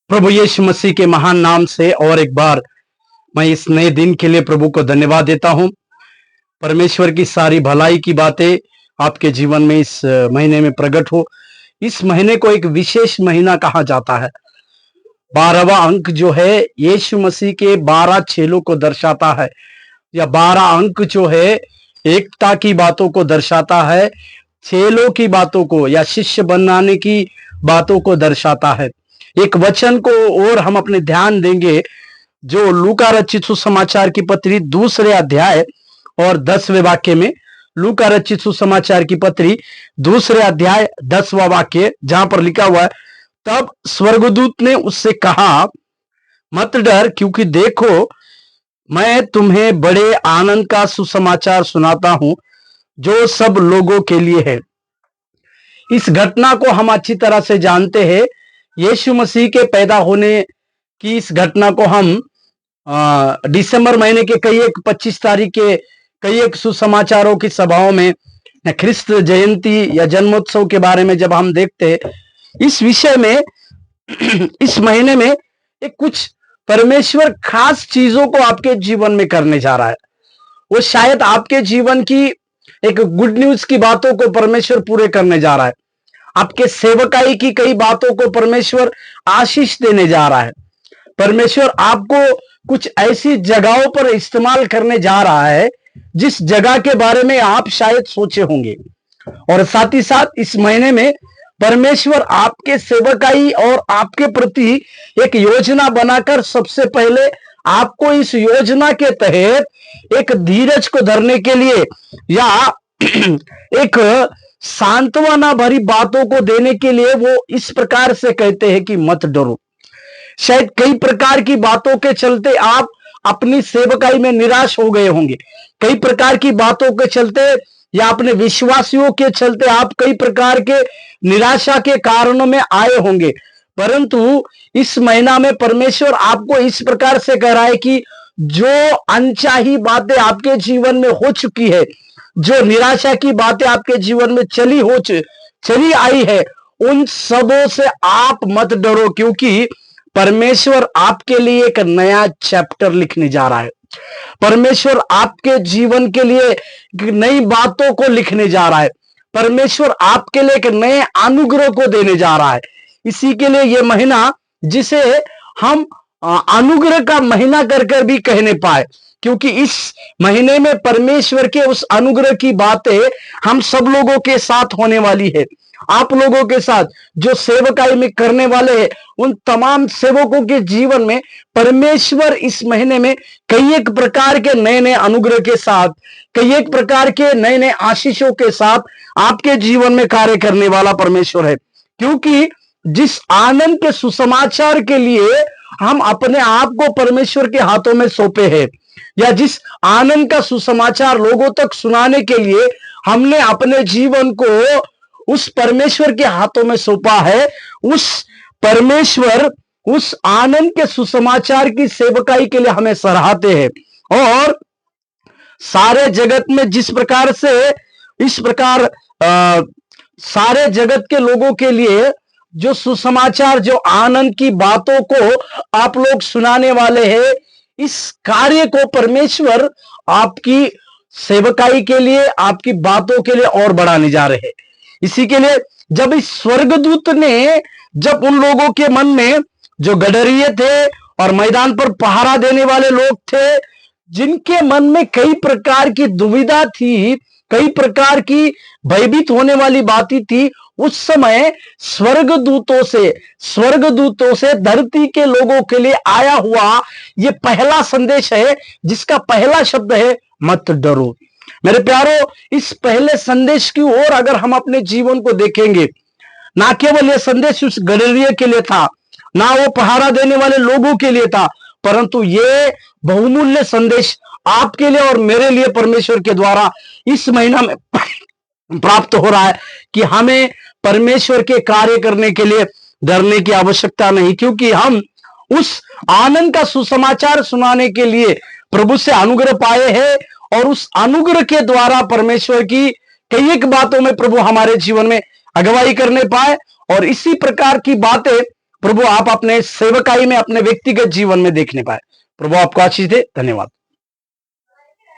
प्रभु यीशु मसीह के महान नाम से और एक बार मैं इस नए दिन के लिए प्रभु को धन्यवाद देता हूं। परमेश्वर की सारी भलाई की बातें आपके जीवन में इस महीने में प्रकट हो। इस महीने को एक विशेष महीना कहा जाता है। 12वां अंक जो है यीशु मसीह के 12 चेलों को दर्शाता है, या 12 अंक जो है एकता की बातों को दर्शाता है, चेलों की बातों को या शिष्य बनाने की बातों को दर्शाता है। एक वचन को और हम अपने ध्यान देंगे जो लूका रचित सुसमाचार की पत्री 2 अध्याय और 10वें वाक्य में। लूका रचित सुसमाचार की पत्री 2 अध्याय 10वां वाक्य, जहां पर लिखा हुआ है, तब स्वर्गदूत ने उससे कहा, मत डर, क्योंकि देखो मैं तुम्हें बड़े आनंद का सुसमाचार सुनाता हूं जो सब लोगों के लिए है। इस घटना को हम अच्छी तरह से जानते हैं। यीशु मसीह के पैदा होने की इस घटना को हम दिसंबर महीने के कई एक 25 तारीख के कई एक सुसमाचारों की सभाओं में ख्रिस्त जयंती या जन्मोत्सव के बारे में जब हम देखते हैं, इस विषय में इस महीने में एक कुछ परमेश्वर खास चीजों को आपके जीवन में करने जा रहा है। वो शायद आपके जीवन की एक गुड न्यूज की बातों को परमेश्वर पूरे करने जा रहा है। आपके सेवकाई की कई बातों को परमेश्वर आशीष देने जा रहा है। परमेश्वर आपको कुछ ऐसी जगहों पर इस्तेमाल करने जा रहा है जिस जगह के बारे में आप शायद सोचे होंगे। और साथ ही साथ इस महीने में परमेश्वर आपके सेवकाई और आपके प्रति एक योजना बनाकर सबसे पहले आपको इस योजना के तहत एक धीरज को धरने के लिए या एक सांत्वना भरी बातों को देने के लिए वो इस प्रकार से कहते हैं कि मत डरो। शायद कई प्रकार की बातों के चलते आप अपनी सेवकाई में निराश हो गए होंगे। कई प्रकार की बातों के चलते या अपने विश्वासियों के चलते आप कई प्रकार के निराशा के कारणों में आए होंगे। परंतु इस महीना में परमेश्वर आपको इस प्रकार से कह रहा है कि जो अनचाही बातें आपके जीवन में हो चुकी है, जो निराशा की बातें आपके जीवन में चली आई है, उन सबों से आप मत डरो, क्योंकि परमेश्वर आपके लिए एक नया चैप्टर लिखने जा रहा है। परमेश्वर आपके जीवन के लिए नई बातों को लिखने जा रहा है। परमेश्वर आपके लिए एक नए अनुग्रह को देने जा रहा है। इसी के लिए यह महीना, जिसे हम अनुग्रह का महीना कर भी कहने पाए, क्योंकि इस महीने में परमेश्वर के उस अनुग्रह की बातें हम सब लोगों के साथ होने वाली है। आप लोगों के साथ जो सेवकाई में करने वाले हैं, उन तमाम सेवकों के जीवन में परमेश्वर इस महीने में कई एक प्रकार के नए नए अनुग्रह के साथ, कई एक प्रकार के नए नए आशीषों के साथ आपके जीवन में कार्य करने वाला परमेश्वर है। क्योंकि जिस आनंद के सुसमाचार के लिए हम अपने आप को परमेश्वर के हाथों में सौंपे हैं, या जिस आनंद का सुसमाचार लोगों तक सुनाने के लिए हमने अपने जीवन को उस परमेश्वर के हाथों में सौंपा है, उस परमेश्वर उस आनंद के सुसमाचार की सेवकाई के लिए हमें सराहते हैं। और सारे जगत में जिस प्रकार से इस प्रकार सारे जगत के लोगों के लिए जो सुसमाचार, जो आनंद की बातों को आप लोग सुनाने वाले हैं, इस कार्य को परमेश्वर आपकी सेवकाई के लिए, आपकी बातों के लिए और बढ़ाने जा रहे हैं। इसी के लिए जब इस स्वर्गदूत ने, जब उन लोगों के मन में जो गडरिये थे और मैदान पर पहरा देने वाले लोग थे, जिनके मन में कई प्रकार की दुविधा थी, कई प्रकार की भयभीत होने वाली बातें थी, उस समय स्वर्गदूतों से धरती के लोगों के लिए आया हुआ यह पहला संदेश है, जिसका पहला शब्द है मत डरो। मेरे प्यारो, इस पहले संदेश की ओर अगर हम अपने जीवन को देखेंगे, ना केवल यह संदेश उस गडरिये के लिए था, ना वो पहरा देने वाले लोगों के लिए था, परंतु ये बहुमूल्य संदेश आपके लिए और मेरे लिए परमेश्वर के द्वारा इस महीना में प्राप्त हो रहा है कि हमें परमेश्वर के कार्य करने के लिए डरने की आवश्यकता नहीं, क्योंकि हम उस आनंद का सुसमाचार सुनाने के लिए प्रभु से अनुग्रह पाए हैं। और उस अनुग्रह के द्वारा परमेश्वर की कई एक बातों में प्रभु हमारे जीवन में अगुवाई करने पाए। और इसी प्रकार की बातें प्रभु आप अपने सेवकाई में, अपने व्यक्तिगत जीवन में देखने पाए। प्रभु आपको आशीष दे। धन्यवाद।